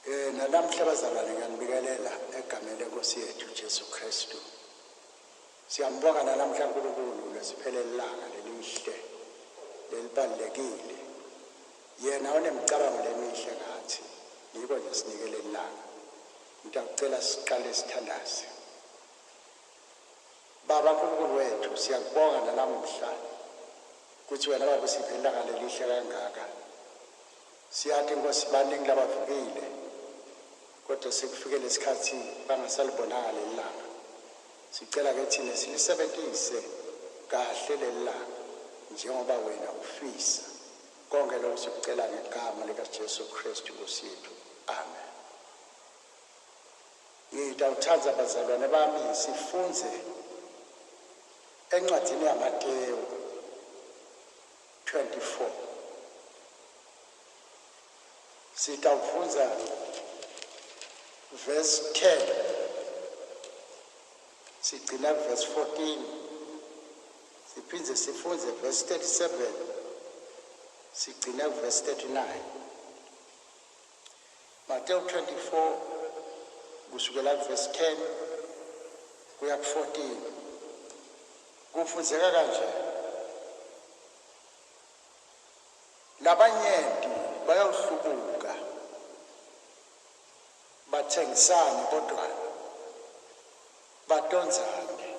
Nalamhla bazalwane ngiyanibikelela egameni lenkosi yethu Jesu Kristu. Siyambonga nalamhla uNkulunkulu lesiphelele ilanga lelihle lelibalekile. Yena onemicabango lemihle ngathi yiko nje sinikele ilanga. Ngicela siqale sithandaze. Baba uNkulunkulu wethu siyakubonga nalamhla ukuthi wena baba usiphe ilanga lelihle kangaka. Siyathi Nkosi baningi labavukile kodwa sekufike lesikhathi bangasalibonanga lelanga. Sicela ke thina silisebenzise kahle lelanga njengoba wena ufisa. Konke lokho sikucela ngegama lika Jesu Kristu Nkosi yethu. Amen. Ngiyawuthanda bazalwane bami sifunze encwadini yaMateyu 24. Sitawufunza verse 10 sigcina verse 14 siphinde sifunze verse 37 sigcina verse 39. Mateyu 24 kusukela verse 10 kuya ku 14 kufunzeka kanje. Labanyenti bayawuhlubuka bathengisane kodwa badonzane.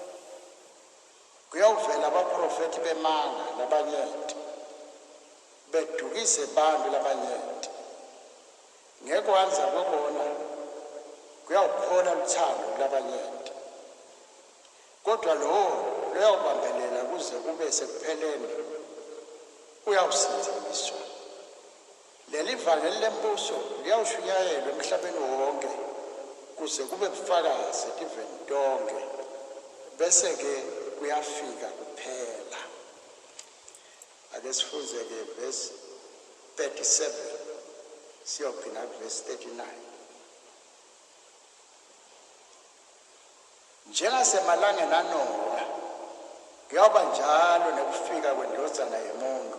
Kuyawuvela abaprofeti bemanga labanyenti bedukise abantu labanyenti. Ngekwanza kokona kuyawuphona uthando labanyenti. Kodwa lo uyawubambelela kuze kube sekupheleni uyawusinziswa. Leli vangeli lembuso liyawushunyayelwa emhlabeni wonke kuze kube bufakazi etiveni tonke bese ke kuyafika kuphela. Ake sifunze ke verse 37 siyogcina verse 39. Njengasemalangeni kaNoah kuyawuba njalo nekufika kwendodana yomuntu.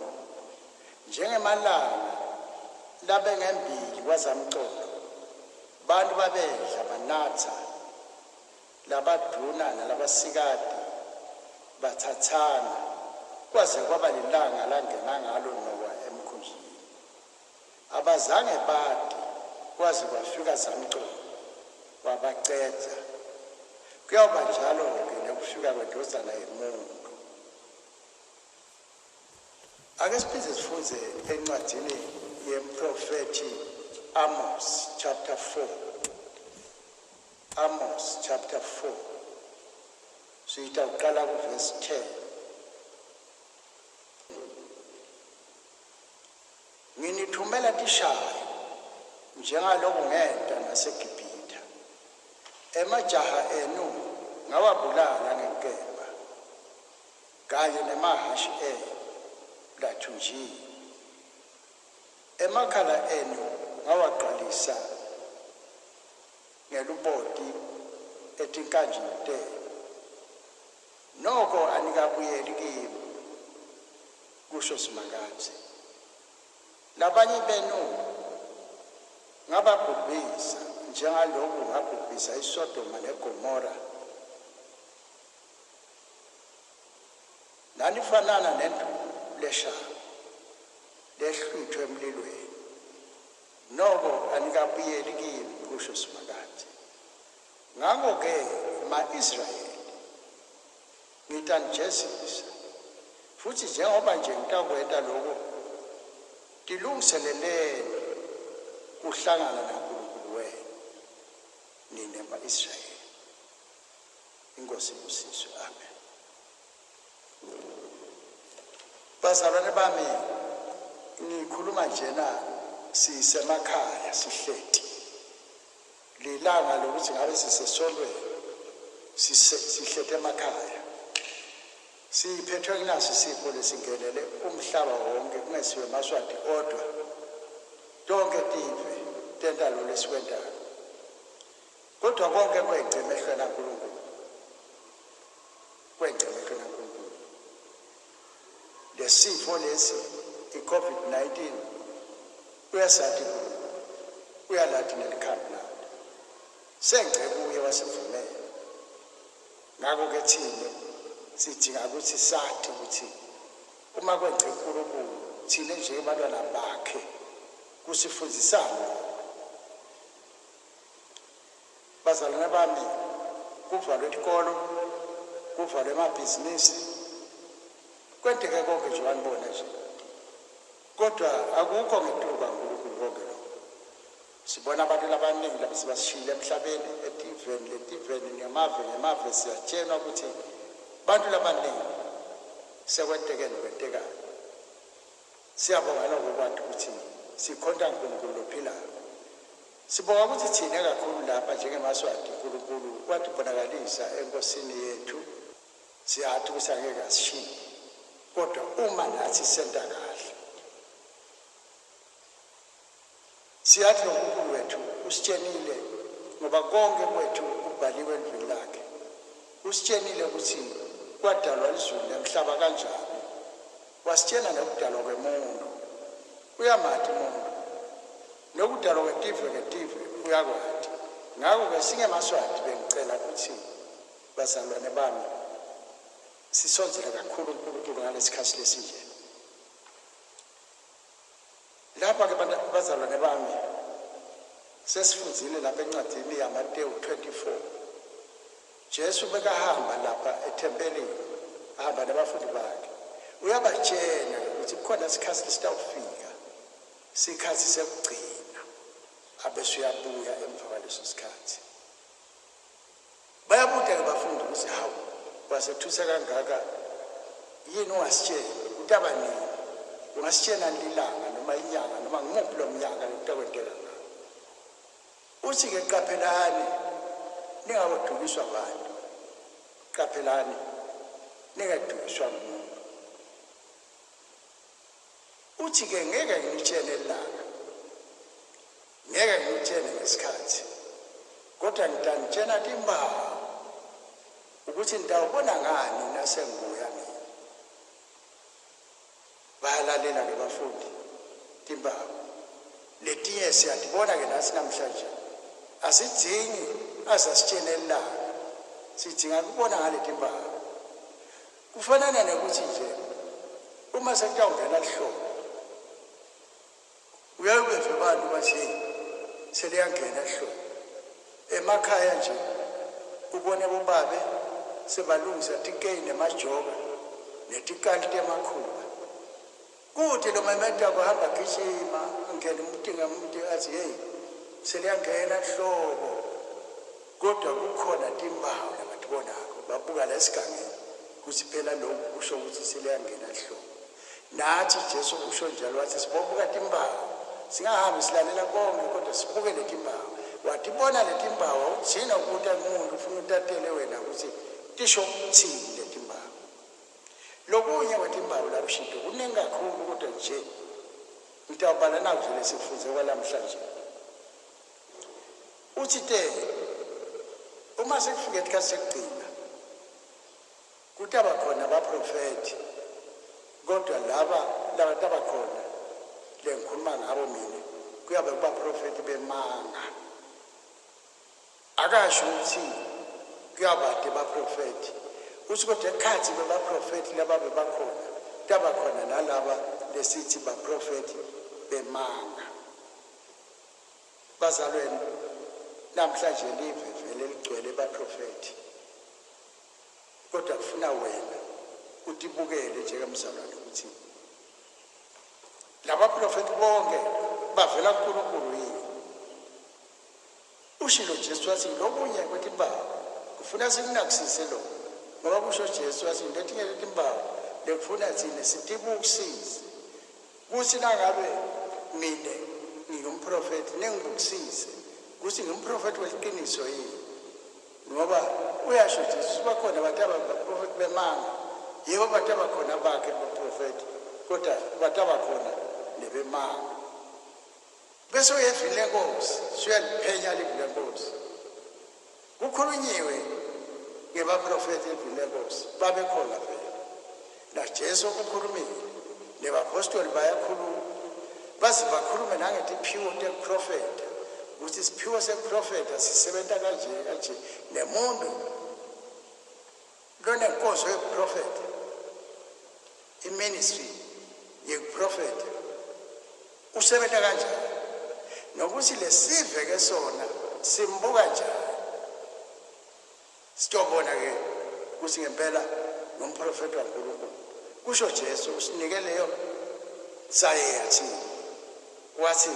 Njengemalanga labe ngembili kwazamcolo bantu babedla banatha labaduna nalabasikati bathathana kwaze kwaba lilanga langena ngalo Noah emkhunjini. Abazange badi kwaze kwafika zamcolo wabaceda. Kuyawuba njalo ke nekufika kwendodana yomuntu. Ake siphinde sifunze encwadini yeprofeti Amos chapter 4. Amos chapter 4. Sitaqala ku verse 10. Nginithumela tishayo njengalokhu ngenta naseGibhithe. Emajaha enu ngawabulala ngenkemba kanye nemahashi enu lathunjiwe. Emakhala enu ngawaqalisa ngeluboti etinkanjinte. Noko anikabuyeli kimi kusho simakathe. Labanye benu ngababhubhisa njengalokhu ngabhubhisa iSodoma neGomora. Nanifanana nenduku leshayo lehlwithwe emlilweni. Noko anikabuyeli kimi kusho simakathe. Ngakho-ke ma-Israyeli ngitanijezisa futhi njengoba nje ngitakwenta lokho tilungiseleleni kuhlangana naNkulunkulu wenu nina ma-Israyeli. Inkosi ibusiswe. Amen. Bazalwane bami ngikhuluma njena sisemakhaya sihleti. Lilanga lokuthi ngabe sisesolweni sihlete emakhaya. Siphethwe nginaso isipho lesingenele umhlaba wonke kungesiwe eMaswati kodwa tonke tive tenta lo lesikwendayo. Kodwa konke kwegceme ehlweni kaNkulunkulu. Kwegceme ehlweni kaNkulunkulu. Lesifo lesi iCovid-19 uyasathi uyalathi nelikhambi lakhe sengce kuye wasivumela. Ngakho-ke thina sidinga ukuthi sathi ukuthi uma kwenze uNkulunkulu thina njengabantwana bakhe kusifundisana. Bazalwane bami, kuvalwe isikolo, kuvalwe amabhizinisi, kwenteke konke nje wanibona nje, kodwa akukho ngetulu kaNkulunkulu konke lokho. Sibona abantu abaningi laba sibashiyile emhlabeni letiveni ngemave siyatshelwa ukuthi bantu labaningi sekwentekayo. Siyabonga lokho kwanti ukuthi sikhonta uNkulunkulu ophilayo. Sibonga ukuthi thina kakhulu lapha njengeMaswati uNkulunkulu kwathi bonakalisa enkosini yethu siyathi ukuthi angeke asishiye, kodwa uma nathi senta kahle siyathi uNkulunkulu wethu usitshenile ngoba konke kwethu kubhaliwe endlwini lakhe. Usitshenile ukuthi kwadalwa izulu nemhlaba kanjani, wasitshena nokudalwa kwemuntu uyamathi umuntu, nokudalwa kwetive uyakwati. Ngakho-ke singeMaswati bengicela ukuthi bazalwane bami sisonzele kakhulu uNkulunkulu ngalesikhathi lesinje. Lapha-ke bazalwane bami sesifunzile lapha encwadini yaMateyu 24. Jesu bekahamba lapha ethempelini, ahamba nabafundi bakhe, uyabatshena ukuthi kukhona isikhathi esitawufika, isikhathi sekugcina, abese uyabuya emva kwaleso sikhathi. Bayabuda-ke bafundi ukuthi hawu wasethusa kangaka yini ungasitsheni ukuthi abaningi ungasitshena lilanga noma inyanga noma ngimuphi lo mnyaka lokukwenteka ngalo. Uthi-ke qaphelani ningakodukiswa abantu, qaphelani ningadukiswa ngumuntu. Uthi-ke ngeke ngitshene ilanga, ngeke ngitshene ngesikhathi, kodwa ngitanitshena timbawu ukuthi nitawubona ngani nasengibuya mina. Bayalalela-ke bafundi timbawu letinye siyatibona-ke nasi namhlanje. Asidingi azasitshene ilanga, sidinga kubona ngale timbawu. Kufanana nokuthi nje uma sekutawungena ihlobo uyayubeve abantu bathi seliyangena ihlobo. Emakhaya nje ubone bobabe sebalungisa tikeyi nemajoka netikanti emakhuba. Kuthi lo memeta kuhamba gijima ngene umuntu athi hey seliyangena ihlobo, kodwa kukhona timbawu labatibonako babuka la esigangeni ukuthi phela lokhu kusho ukuthi seliyangena ihlobo. Nathi Jesu usho njalo wathi sibobuka timbawu, singahambi silalela konke kodwa sibuke le timbawu. Watibona le timbawu uthina ukuthi umuntu ufuna utatele wena ukuthi tisho ukuthini le timbawu. Lokunye kwetimbawu labushinto kuningi kakhulu, kodwa nje ngitawubala nazo lesifunze kwalamhlanje. Uthi uma sekufika isikhathi sekugcina kutaba khona abaprofethi, kodwa laba tabakhona le ngikhuluma ngabo mina kuyabe kubaprofethi bemanga. Akasho ukuthi kuyabade baprofethi, uthi kodwa ekhathi bebaprofethi laba bebakhona tabakhona nalaba lesithi baprofethi bemanga. Bazalweni, namhlanje live vele ligcwele baprofethi, kodwa kufuna wena utibukele njengemzalwane ukuthi laba profethi bonke bavela kuNkulunkulu yini. Ushilo Jesu wathi lokunye kwetimbawu kufuna sikunakisise lo, ngoba kusho Jesu wathi letinye letimbawu lekufuna thina sitibukisise kuthi nangabe mina ngingumprofethi ningibukisise ukuthi ngumprofethi weqiniso yini. Ngoba uyasho Jesu bakhona abantu abaprofethi bemanga, yebo abantu abakhona bakhe abaprofethi, kodwa abantu abakhona nebemanga. Bese uyevile Nkosi, siyaliphenya livile Nkosi. Kukhulunyiwe ngebaprofethi evile Nkosi, babekhona vele. Na Jesu ukukhulumile, nebapostoli bayakhuluma, baze bakhulume nangeziphiwo teprofeta, ukuthi isiphiwo seprofeta sisebenza kanje nemuntu lonenkonzo yeprofeta iministry yeprofeta usebenza kanjani nokuthi lesive ke sona simbuka njani sitobona ke ukuthi ngempela nomprofeti kaNkulunkulu kusho Jesu usinike leyo sayethi wathi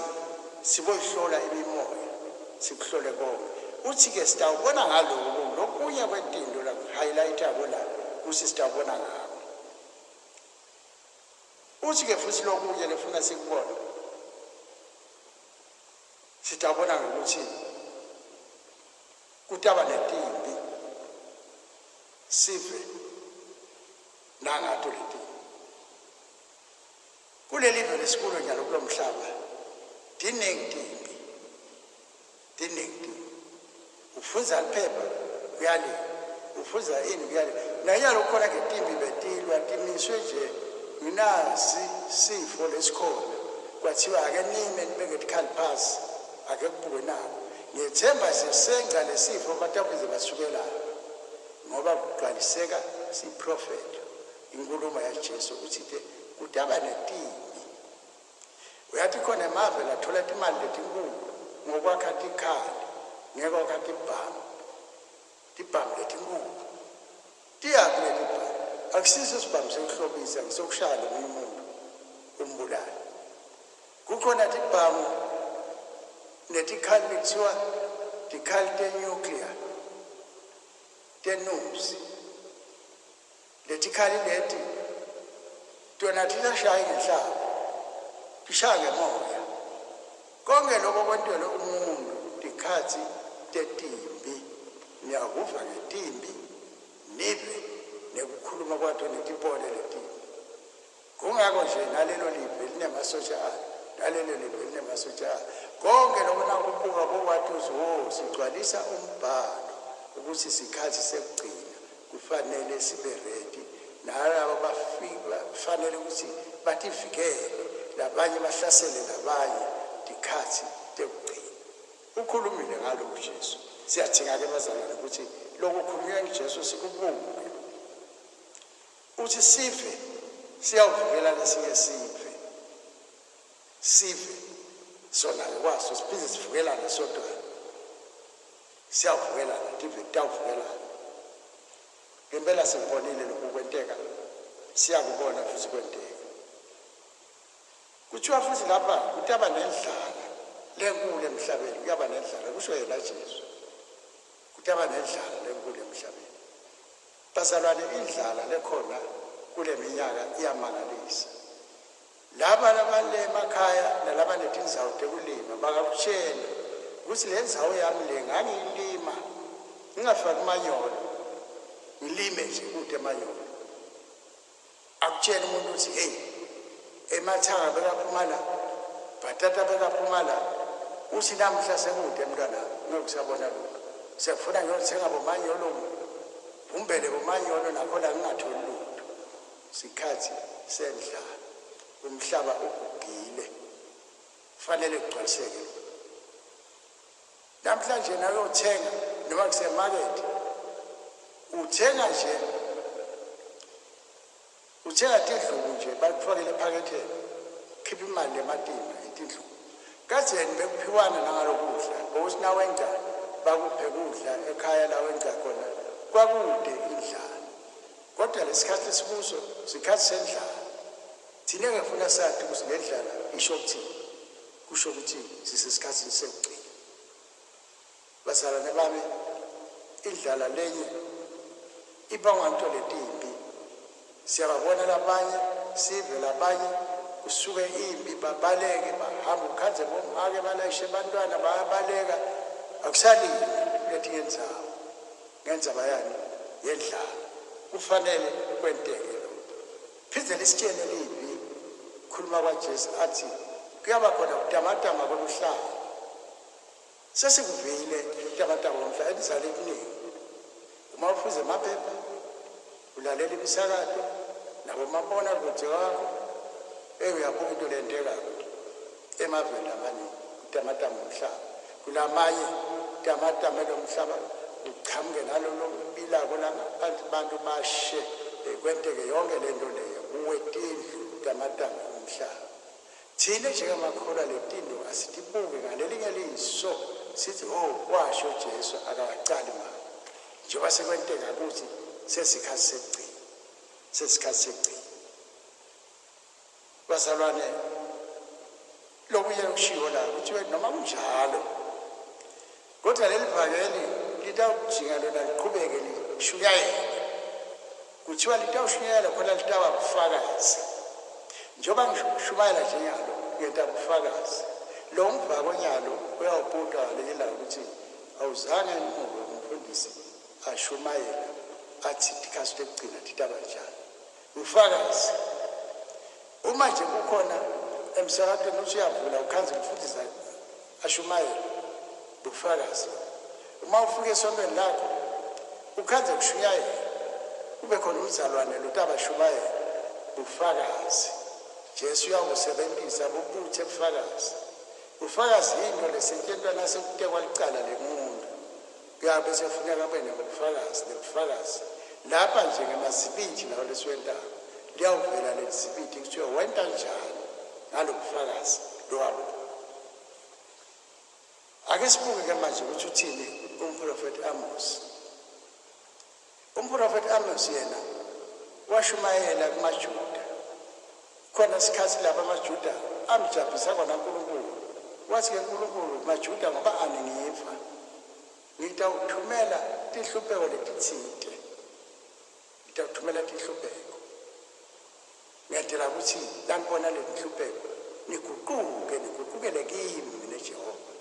siboyihlola imimoya sikuhlole konke uthi ke sitawubona ngaloko lokunye kwentindo la highlight yabo la ukuthi sitawubona ngako uthi ke futhi lokunye lefuna sikubona sitawubona ngokuthi kutaba netimbi sive nangato leti kuleli live lesikolo njalo kulomhlaba diningi ufunza iphepha uyali ufunza ini uyali nanyalo khona ngetimbi betilwa timiswe nje unasi sifo lesikhona kwathiwa ake nime nibeke pass ake kubuke nako ngiyethemba sisenza lesifo batakuze basukela ngoba kugcwaliseka siprofeta inkulumo yaJesu uthi kudaba netimbi uyathi khona emave lathola imali letinkulu ngokwakha tikhali ngeke wakha tibhamu letinkulu tiyaphi letibhamu akusiso sibhamu sekuhlobisa ngisokushaya lomunye umuntu umbulali kukhona tibhamu netikhali lekuthiwa tikhali te-nuclear tenuzi letikhali leti tona tishaya ngenhlaba tishaya ngemoya konke lokho kwentwele umuntu tikhathi tetimbi niyakuva ngetimbi nive nekukhuluma kwato netibone letimbi kungako nje nalelo live linemasosha ayo nalelo live linemasosha ayo konke lokho nakubuka bokwathi sigcwalisa umbhalo ukuthi isikhathi sekugcina kufanele sibe ready nalabo bafika kufanele ukuthi bativikele labanye bahlasele labanye dikhathi tekugcina ukhulumile ngalokho Jesu siyathinga ke bazalwane ukuthi lokho ukhulunywa nguJesu sikubuke uthi sive siyawuvukela lesinye sive sona kwaso siphinde sivukelane sodwa siyavukelana tive tawuvukelana ngempela sibonile lokhu kwenteka siyakubona futhi kwenteka kuthiwa futhi lapha kutaba nendlala lenkulu emhlabeni kuyaba nendlala kusho yena Jesu kutaba nendlala lenkulu emhlabeni bazalwane indlala lekhona kule minyaka iyamangalisa laba labale emakhaya nalaba netinzawo tekulima bakakutshela ukuthi le ndzawo yami le ngangilima ngingafaki manyolo ngilime nje kude manyolo akutshela umuntu ukuthi hey emathanga bekaphuma la bhatata bekaphuma la uthi namhla sekude mntwana ngokusabona lokho siyafuna ngiyothenga bomanyolo umbele bomanyolo nakho la ngingatholi lutho sikhathi sendlala umhlaba ugugile fanele kugcwaliseke namhlanje nawe uthenga noma kusemarket uthenga nje uthenga tindlubu nje bakufakele ephaketheni khipha imali ematimba itindlubu kadzeni bekuphiwana nangalokudla ukuthi nawe engane bakuphe kudla ekhaya la wenza khona kwakude indlala kodwa lesikhathi esibuso sikhathi sendlala thina ngefuna sathi ukuthi lendlala isho ukuthini kusho ukuthi sisesikhathini sekugcina bazalwane bami indlala lenye ibangwa into letimbi siyababona labanye sive labanye kusuke imbi babaleke bahamba ukhanze bomake balayishe abantwana bayabaleka akusalile lethi ngenza bayani yendlala kufanele kwenteke lokho phindze lisitshene libi khuluma kwaJesu athi kuyaba khona kutamatama koluhlala sesikuvile kutamatama komhlaba elizale kuningi uma ufuze amaphepha ulalela imisakato nabo mabona kude wakho uyabuka into lenteka emaveni amaningi kutamatama omhlaba kulamanye tamatame lomhlaba uqhamuke nalolo bilako la ngaphansi abantu bashe kwenteke yonke lento leyo uwetindlu tamatame umhlaba thina njengamakholwa letindlu asitibuke ngalelinye liso sithi washo Jesu akawacali manje njengoba sekwenteka ukuthi sesikhathi sekugcina bazalwane lokuye kushiwo la kuthiwe noma kunjalo kodwa leli bhakeli litawujinga lona liqhubeke lishuyayela kuthiwa litawushuyayela khona litawa bufakazi njengoba ngishumayela njengalo ngenta bufakazi lo mbhako nyalo uyawubhuda ngalelela ukuthi awuzange umfundisi ashumayela athi ikhasi lekugcina litaba njani ufakazi uma nje kukhona emsakadweni uthi uyavula ukhanze umfundisi ashumayela bufakazi uma ufike esontweni lakho ukhanze kushuyayela kube khona umzalwane lotaba ashumayela bufakazi Jesu uyawusebenzisa bubuthe bufakazi ufakazi into lesetshenziswa nasekutekwa licala lemuntu kuyabe sefuneka abe nobufakazi nebufakazi lapha nje ngemazibindi lawo lesiwentayo liyawuvela lezibindi kuthiwa wenta njani ngalobufakazi lwabo ake sibuke manje ukuthi uthini umprofeti Amos umprofeti Amos yena washumayela kumaJuda khona isikhathi lapha amaJuda amjabhisa khona uNkulunkulu wathi ke uNkulunkulu maJuda ngoba aningiva ngitawuthumela tihlupheko letithinte ngitawuthumela tihlupheko ngiyadela ukuthi langibona le nhlupheko niguqukele kimi mina Jehova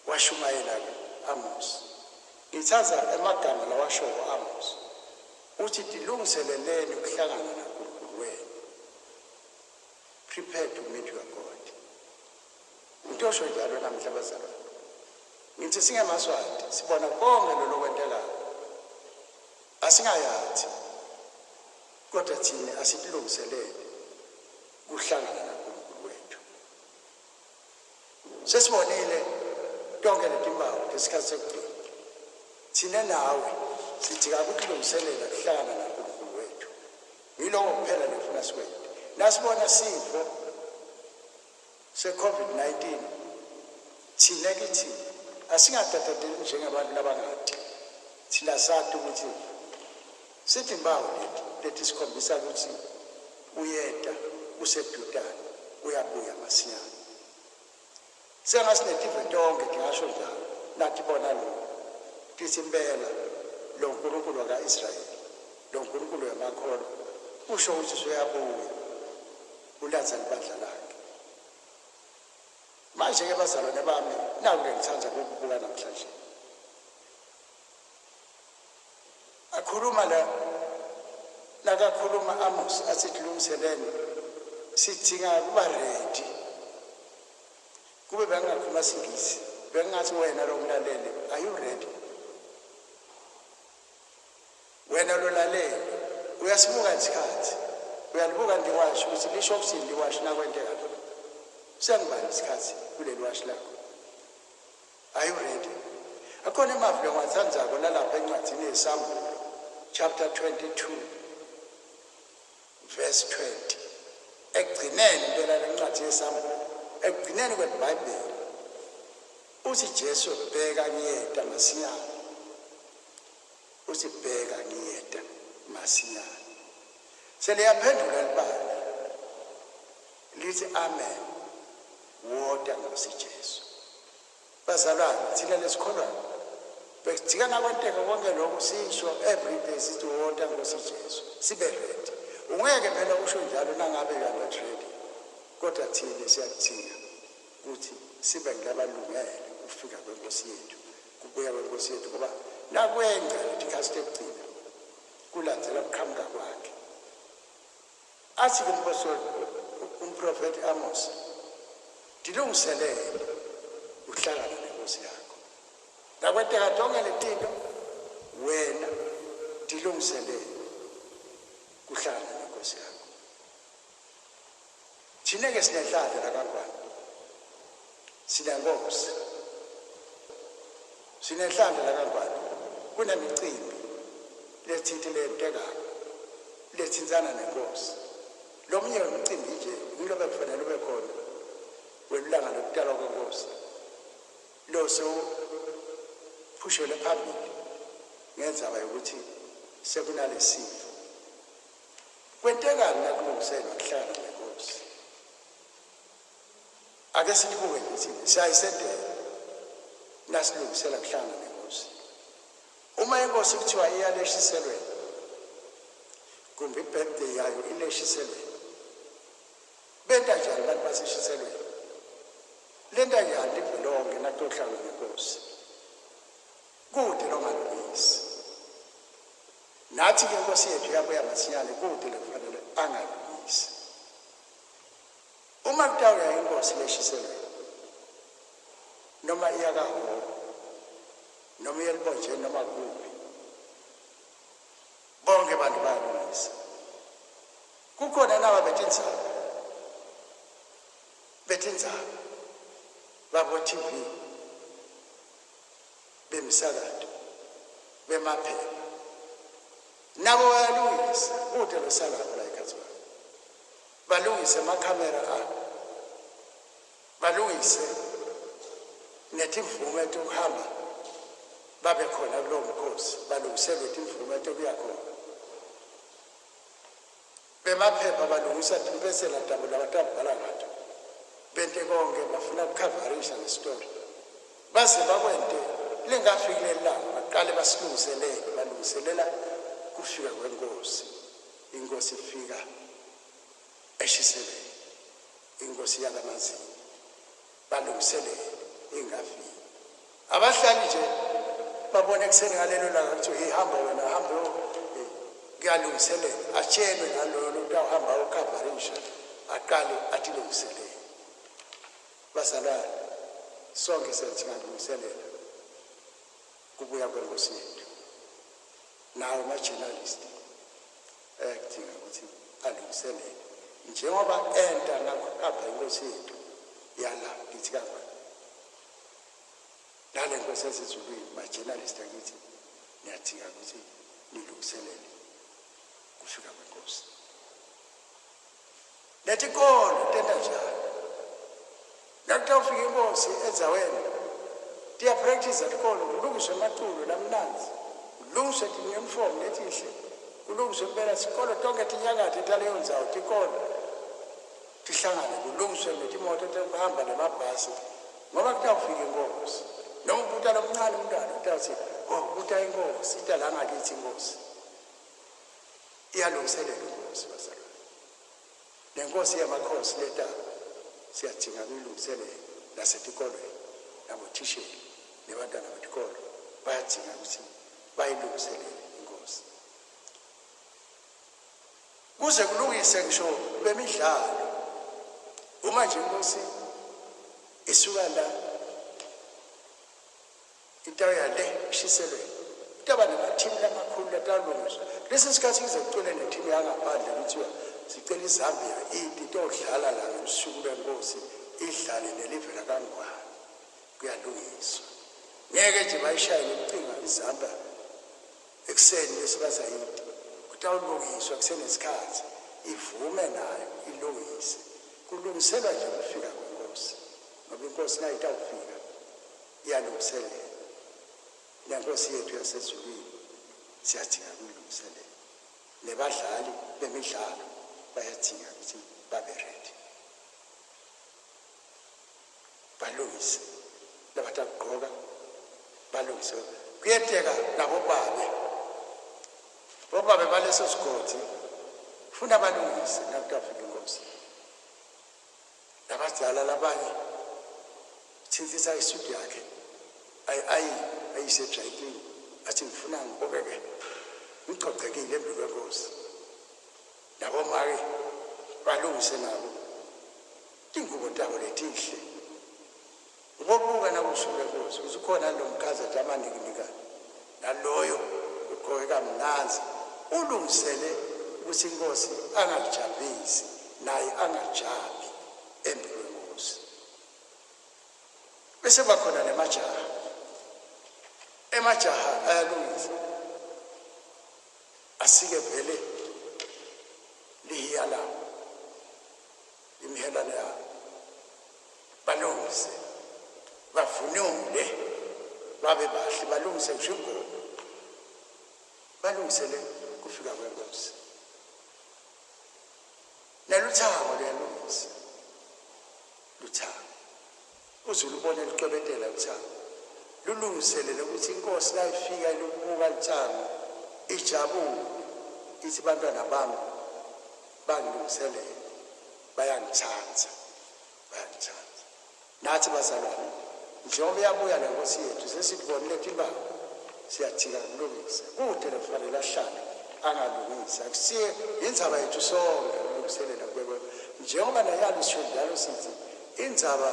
washumayela ke Amos ngithatha emagama lawasho Amos uthi dilungiseleleni ukuhlangana naNkulunkulu wenu prepare to meet your God ngitosho njalo namhla bazalwane ngithi singemaswati sibona konke lo lokwentekayo asingayathi kodwa thina asitilungiselele kuhlangana naNkulunkulu wethu sesibonile tonke letimpawu lesikhathi sekugcina thina nawe sithi kakutilungiselela kuhlangana naNkulunkulu wethu yiloko kuphela lefuna sikwete nasibona sifo se-COVID-19 thina kithi asingatatadeli njengabantu labangadi thina sathi ukuthi sithi mbawu lethi sikhombisa ukuthi uyeda usedudane uyabuya masinyane sengasinethive tonke ngingasho njalo nathi bona lo kithi impela lo nkulunkulu waka-Israyeli lo nkulunkulu wamakholwa usho ukuthi uyabuya ulanza libandla lakhe manje-ke bazalwane bami naku ngithanda ukubuka namhlanje akhuluma nakakhuluma Amos athi tilungiseleni sidinga kuba ready kube bengakhuluma singisi bengathi wena lo mlaleli are you ready wena lo laleli uyasibuka isikhathi uyalibuka ndiwasho ukuthi lisho ukuthini liwasho nakwenteka lo sengibani isikhathi kuleli washi lakho are you ready akhona emavule ngiwathandzako lalapha encwadini yeSamuel chapter 22 verse 20 ekugcineni impela lencwadi yeSamuel ekugcineni kweBhayibheli uthi Jesu bheka ngiyeda masinyane uthi bheka ngiyeda masinyane seliyaphendula libali lithi amen woda ngosi Jesu bazalwane thina lesikholwa bekudika nakwenteka konke lokho sisho every day sithi woda ngosi Jesu sibe ready ungeke phela usho njalo nangabe uyaba ready kodwa thina siyakuthinga ukuthi sibe ngabalungele ukufika kwenkosi yethu kubuya kwenkosi yethu ngoba nakwenza lethi khasi lekugcina kulandzela ukuqhamuka kwakhe athi umprofeti Amos dilungiselele uhlangana nenkosi yakho nakwenteka tonke letinto wena dilungiselele kuhlangana nenkosi yakho thina ke sinedlala la kaNkulunkulu sinenkosi sinenhlanhla la kaNgwane kunemicimbi lethithi lentekayo lethinzana nenkosi lomnye umcimbi nje ngilobe kufanele ube khona welanga lokutalwa kwenkosi lo so phushele phambili ngenzaba ukuthi sekunalesifo kwentekani nakulungiselwa ukuhlala nenkosi ake sibuke ukuthi siyayisendela nasilungisela ukuhlala nenkosi uma inkosi kuthiwa iyaleshiselwe kumbe ibirthday yayo ileshiselwe benta njani abantu baseshiselwe lenta njani libhilonge nakuhlala nenkosi kude longalungisi nathi ke inkosi yethu yabuya masinyane kude lekufanele angalungisi uma kuthiwa inkosi leshiselwe noma iyakahoko noma iyelibonjeni noma kuphi bonke abantu bayalungisa kukhona naba bethinzaba babo TV bemisakato bemaphepha nabo bayalungisa kude losakala la eKhatswana balungise amakhamera abo balungise netimvume yokuhamba babe khona kulo mkhosi balungiselwe timvume yokuya khona bemaphepha balungisa timpesela tabo labatabhala ngato bente konke bafuna ukukhavarisha ngestory baze bakwente lingafikile la baqale basilungiselele balungiselela kufika kwenkosi inkosi ifika eshiselwe inkosi yakamazinyo balungiselele ingafiki abahlali nje babone kuseni ngalelo langa kuthi ihamba wena hamba kuyalungiselela atshelwe nalolo utahamba ukhavarisha aqale atilungiselele bazalwane sonke siyalungiselela kubuya kwenkosi yethu nawo ama-journalist ayakudinga ukuthi alungiselele njengoba enta nakuhamba inkosi yethu yala kithi kaNgwane nale nkosi esezulwini ma-journalist akithi niyadinga ukuthi nilungiselele kufika kwenkosi lethi kona tenda njalo nakuthiwa ufika inkosi enzaweni tiyapractice tikolo kulungiswe amaculo lamnanzi kulungiswe tiyunifomu letihle kulungiswe impela sikolo tonke tinyakathe taleyo ndzawo tikolo tihlangane kulungiswe netimoto tekuhamba nemabhasi ngoba kuthiwa ufika inkosi noma ubuta lomncane umntwana utathi ubuta inkosi itala ngakithi inkosi iyalungiselela inkosi bazalwane nenkosi yamakhosi letaba siyadinga kuyilungiselela nasetikolweni nabothisheli nebantwana betikolo bayadinga ukuthi bayilungiselele inkosi kuze kulungise ngisho bemidlalo uma nje inkosi isuka la intaya le ishiselwe kutaba namathimu lamakhulu latalungiswa lesi sikhathi kuze kucule nethimu yangaphandle kuthiwa sicela iZambia into odlala la ngosuku lwenkosi idlale nelive laKaNgwane kuyalungiswa ngeke nje bayishayele ucinga iZambia ekseni lesibazayini kutawulungiswa kusenesikhathi ivume nayo ilungise kulungiselwa nje ukufika kwenkosi ngoba inkosi nayo itawufika iyalungiselela nenkosi yethu yasezulwini siyadinga kuyilungiselela nebadlali bemidlalo bayadinga ukuthi babe ready balungise labatakugqoka balungise kuyeteka nabobabe baleso sigodi funa balungise nakutafika inkosi labadala labanye thinzisa isudu yakhe ayisedrayikini athi ngifuna ngibokeke ngicocekile embi kwenkosi nabomake balungise nabo ingubo tabo letihle ubobuka nakusuku lenkosi usukhona lo mkhazi athi amanikinika naloyo ugqoke kamnanzi ulungisele ukuthi inkosi angajabulisi naye angajabi embi kwenkosi bese bakhona nemajaha emajaha ayalungisa asike vele lihiya lawo imihelane yabo balungise bavunule babe bahle balungise ngisho ingoma balungisele kufika kwenkosi neluthango luyalungisa luthango uzulu ubone liqebetela luthango lulungiselele ukuthi inkosi layifika ilubuka luthango ijabule ithi bantwana bami bangilungiselele bayangithanda nathi bazalwane njengoba yabuya lenkosi yethu sesibonile thiba siyathika kulungisa kude lefanele ahlale angalungisa akusiye indzaba yethu sonke ukulungiselela kwebe njengoba nayalisho njalo sithi indzaba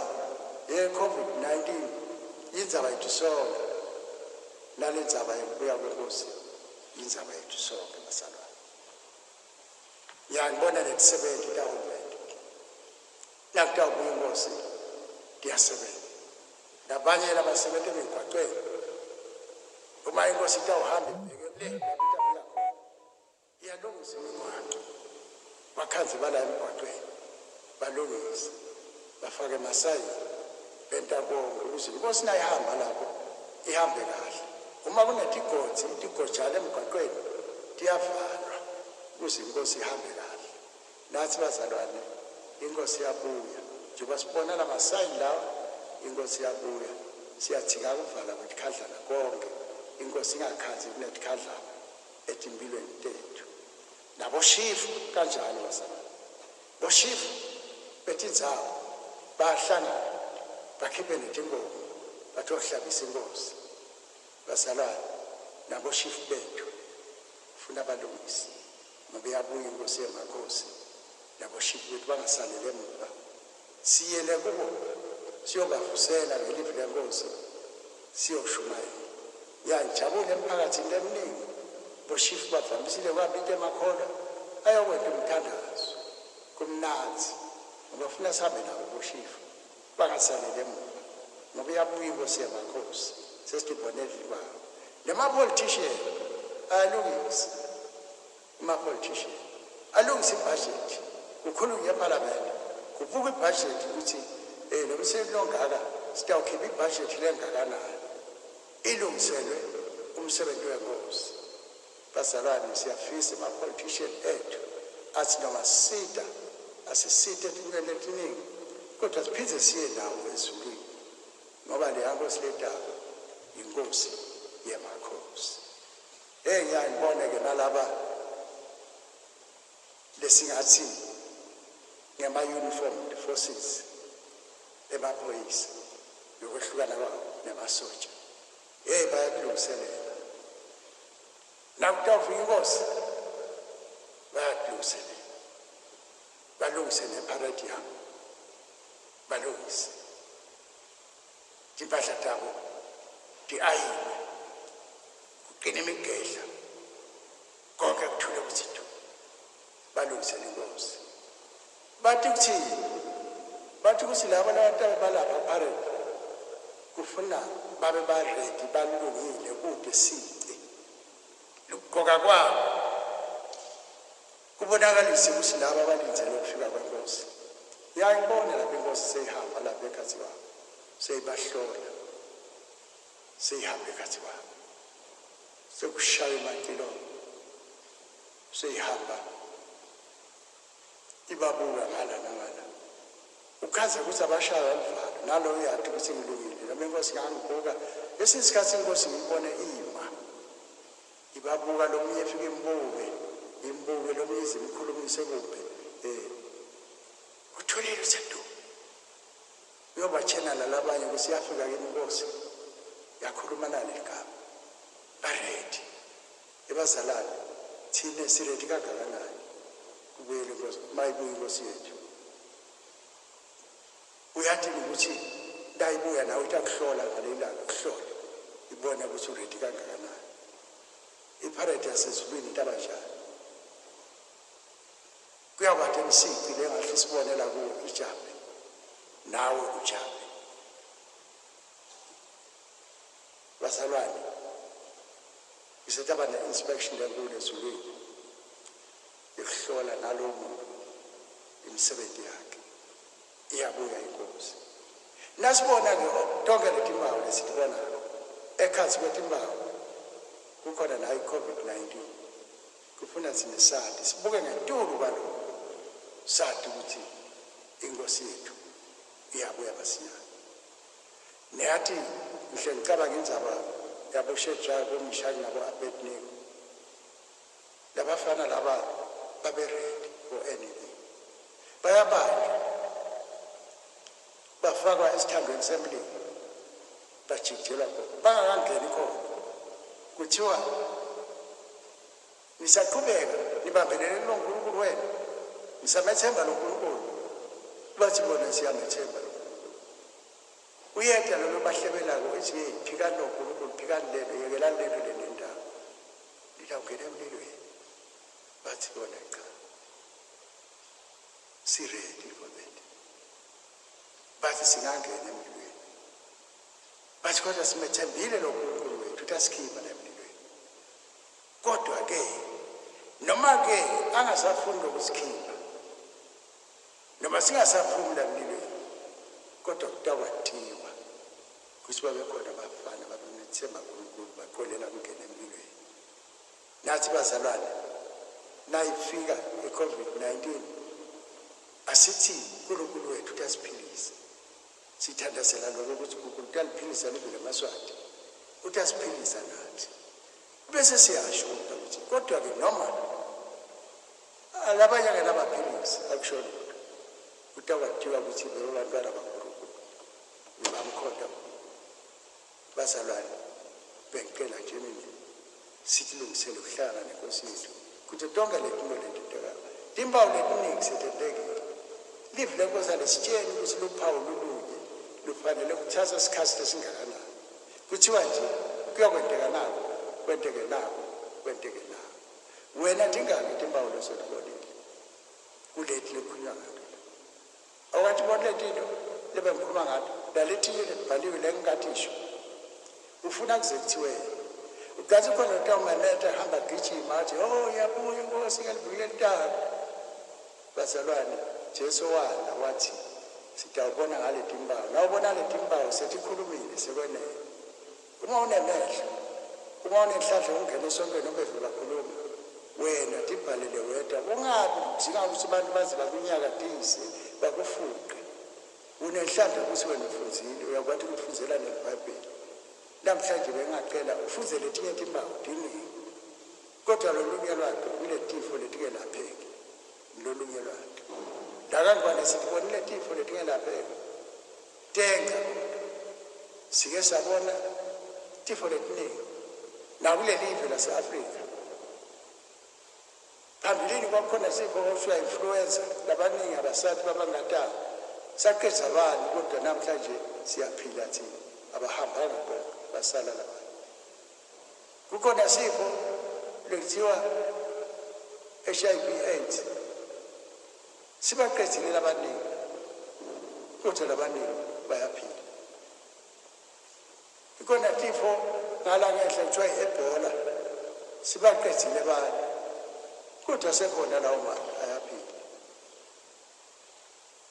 ye-COVID-19 indzaba yethu sonke nalendzaba yokubuya kwenkosi indzaba yethu sonke bazalwane ngiyangibona netisebenzi kahulumende nakutabuya inkosi ndiyasebenza nabanye labasebenzi emigwaqweni uma inkosi itawuhamba ibheke le iyalungisa imigwaqo bakhanze bala emigwaqweni balungise bafake emasayini bentabonke ukuze inkosi nayihamba lapho ihambe kahle uma kunetigodzi itigojana emigwaqweni tiyavalwa ukuze inkosi ihambe kahle nathi bazalwane inkosi iyabuya njengoba sibona la masayini lawa inkosi iyabuya siyathika ukuvala kwetikhadlana konke inkosi ingakhanzi kunetikhadlana etimpilweni tethu naboshifu kanjalo bazalwane boshifu betindzawo bahlangana bakhiphe netingoma bathi ohlabisa inkosi bazalwane naboshifu bethu funa balungise ngoba iyabuya inkosi yemakhosi naboshifu bethu bangasalele emuva siyele kubo siyobavusela ngelivi lenkosi siyoshumayela yajabule emphakathini eminingi boshifu bavamisile kwabita emakhola ayokwenza umthandazo kumnanzi ngoba funa sihambe nabo boshifu bangasalele emuva ngoba iyabuya inkosi yemakhosi sesibonele babo nemapolitician ayalungisa amapolitician alungisa ibudget kukhulunywa eParliament kubuka ibudget ukuthi lo msebenzi ongaka sitawukhipha ibudget lengakanani ilungiselwe umsebenzi wenkosi bazalwane siyafisa amapolitician ethu athi noma sita asisite etimeni etiningi kodwa siphinde siye nawo ezulwini ngoba le yankosi letaba inkosi yemakhosi ngiyayibona-ke nalaba lesingathi ngema-uniformed forces emaphoyisa yokwehlukana kwabo nemasotsha bayakulungiselela nakutawufika inkosi bayakulungiselela balungise neparade yabo balungise timpahla tabo ti-ayinwe kuqine imigedla konke kuthule ukuthi tu balungisele inkosi bathi kuthini bathi ukuthi laba nabantu balapha parade kufuna babe baredi balungile kude sici lokugqoka kwabo kubonakalise ukuthi laba abalindele ukufika kwenkosi yayibona lapha inkosi seyihamba lapha ekhathi kwabo seyibahlola seyihamba ekhathi kwabo sekushaya imakilo seyihamba ibabuka ngala nangala ukhaza ukuthi abashaya umvalo nalo uyathi ukuthi ngilungile noma inkosi ngangibuka lesikhathi inkosi ngibone ima ibabuka lomunye efike imbuke lomunye izimkhulumise kuphi utholile usethu uyobachena lalabanye ukuthi yafika ke inkosi yakhuluma naligama baredi ebazalane thina siredi kangakanani kubuyele inkosi mayibuya inkosi yethu uyathi ukuthi ndayibuya nawe utakuhlola ngalelanga kuhlola ibona ukuthi uredi kangakanani iparade yasezulwini intaba njani kuyabathe emsici le ngahle sibonela kuwo ijabe nawe ujabe bazalwane isetaba ne-inspection lenkulu ezulwini yokuhlola nalowo muntu imisebenzi yakhe iyabuya inkosi nasibona-ke tonke letimbawu lesitibonayo ekhansi kwetimbawu kukhona nayo i-COVID-19 kufuna sinesati sibuke ngetulu kwalokho sathi ukuthi inkosi yethu iyabuya masinyane neyathi ngihle ngicabanga indzaba yaboShedraki boMeshaki nabo-Abednego labafana laba baberedi for anything bayabanjwa bafakwa esithandweni semlilo bajikijelwa bangakangeni khona kuthiwa nisaqhubeka nibambelele noNkulunkulu wenu nisamethemba loNkulunkulu bathi bona siyamethemba uyedwa lo bahlebelako ethi phikani noNkulunkulu phikani lelo yekelani lelo lendawo lilawungena emlilweni bathi bona cha si-ready for that bathi singangena emlilweni bathi kodwa simethembile loNkulunkulu wethu ukuthi asikhipha emlilweni kodwa-ke noma-ke angasafuni lokusikhipha noma singasaphumi la emlilweni kodwa kutakwathiwa ukuthi babekhona abafana babemethemba kuNkulunkulu baqolela ukungena emlilweni nathi bazalwane nayifika i-COVID-19 asithi uNkulunkulu wethu uyasiphilisa sithandazela lokho ukuthi uNkulunkulu uyaliphilisa libe lemaswati uthi asiphilisa nathi bese siyasho ukuthi kodwa-ke noma alabanye-ke nabaphilisi akusho lutho kutakwathiwa ukuthi bebantwana baNkulunkulu bamkhonda bazalwane bengicela nje mina sitilungisele ukuhlala nenkosi yethu kuthi tonke letinto letintekayo timpawu letiningi setentekile live lenkosana sitsheni ukuthi luphawu lulunye lufanele ukuthatha isikhathi esingakanani kuthiwa nje kuyokwenteka nako kwenteke nako kwenteke nako wena ndingaki timpawu losozibonile kulethi lekhulunywa ngato awukathi bona letinto lebe ngikhuluma ngato naletinye lebhaliwe lengingathisho ufuna kuze kuthiwe ukathi khona utawumanetha hamba gijima athi yabuya inkosi ngalibuyile ntaka bazalwane Jesu wala wathi sitawubona ngale timpawu nawubona le timpawu setikhulumile sekwenele uma unemehlo uma unenhlanhla ungena esontweni noma evela khuluma wena tibhalele wedwa ungabi udinga ukuthi abantu baze bakunyakadise bakufuqe unenhlanhla ukuthi wena ufunzile uyakwazi ukufunzela neBhayibheli namhlanje bengacela ufunze letinye timpawu dinini kodwa lolunye lwakhe kuletifo letike lapheki lolunye lwakhe lakangwane sibonile tifo letike lapheki tenga sike sabona tifo letiningi nakuleli live lase-Afrika phambilini kwakhona sifo okuthiwa influenza labaningi abasathi babangatanga saqedza abantu kodwa namhlanje siyaphila thina abahambanga bonke basala labantu kukhona sifo lekuthiwa HIV/AIDS sibaqedzile labaningi kodwa labaningi bayaphila kukhona tifo ngala ngehla kuthiwa i-Ebola sibaqedzile abantu kodwa sekhona lawo mali ayaphila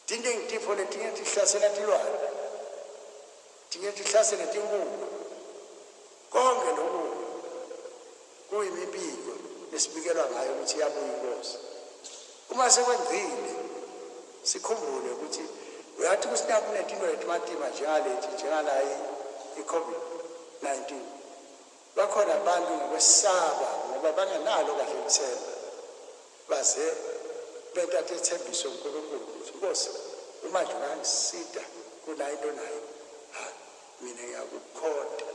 tiningi tifo letinye tihlasela tilwane tinye tihlasele tinkukhu konke lokhu kuyimibiko lesibikelwa ngayo ukuthi iyabuya inkosi uma sekwenzile sikhumbule ukuthi uyathi kusinaku kunetinto letimatima njengalayi i-COVID-19 bakhona abantu ngokwesaba ngoba bangenalo kahle ukuthemba baze bentathe ithembiso kuNkulunkulu ukuthi Nkosi uma nje ungangisida kunayo into nayo mina ngiyakukhoda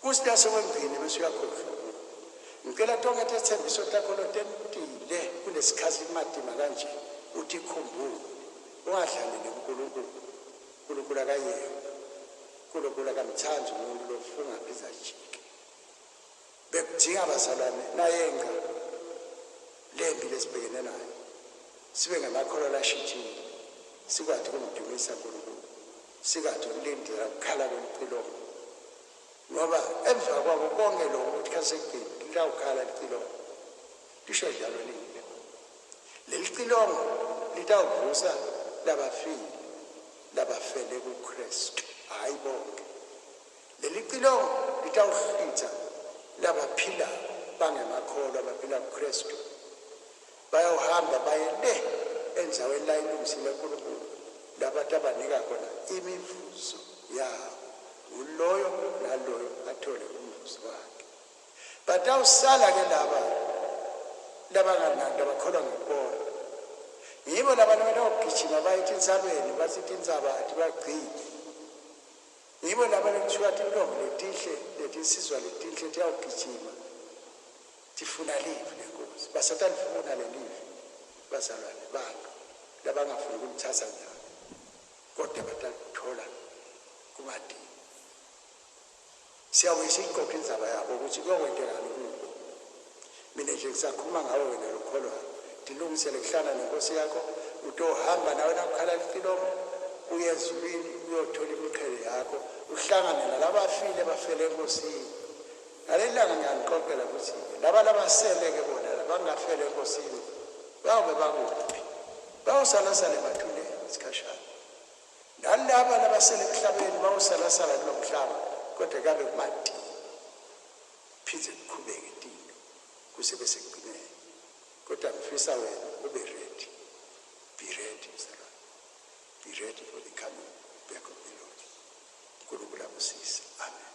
kusita sekwenzile bese uyakhohlwa ngicela tonke ithembiso lakho lotentile kulesikhathi imadima kanje uthi khumbule ungadlaleli uNkulunkulu akayeke uNkulunkulu akamthandi umuntu lofunga phiza jike bekudinga abazalwane nayenga lembi lesibhekene nayo sibe ngamakholwa ashintshile sikwazi ukumdumisa uNkulunkulu sikwazi ukulindela ukukhala kwempilo ngoba emva kwabo konke lokho ukuthi kasekugcina litawukhala licilongo lisho njalo lile leli cilongo litawuvusa labafile labafele kuKristu hayi bonke leli cilongo litawuhlitha labaphila bangemakholwa abaphila kuKristu bayawuhamba baye le endaweni la ilungisile uNkulunkulu labantu abanika khona imivuzo yabo uloyo naloyo athole umvuzo wakhe batawusala ke labanganandi abakholwa ngempolo yibo labantu abagijima bayithi insabeni basithi intsaba athi bagcine yibo labantu kuthiwa intombi letihle letinsizwa letihle tiyawugijima tifuna live lenkosi basatalifuna lelive bazalwane bantu labangafuni ukulithatha njalo kodwa batalithola kumadini siyawuyisa iqoqo indzaba yabo ukuthi kuyokwentekani kubo mina nje ngisakhuluma ngawe wena lokholwayo dilungisele kuhlala nenkosi yakho utohamba nawe nakukhala licilongo uye ezulwini uyothola imiqhele yakho uhlangane nalabafile bafele enkosini ngalelanga ngiyanixoxela ukuthi laba labasele-ke bona labangafele enkosini bayobe bakuphi bayosalasala emathuneni isikhashana nalaba labasele emhlabeni bayosalasala kulo mhlaba kodwa kabe kumadini phinde kuqhubeke intilo kuze bese kugcineke kodwa ngifisa wena ube ready be ready mzalwane be ready for the coming back of the Lord uNkulunkulu akusise amen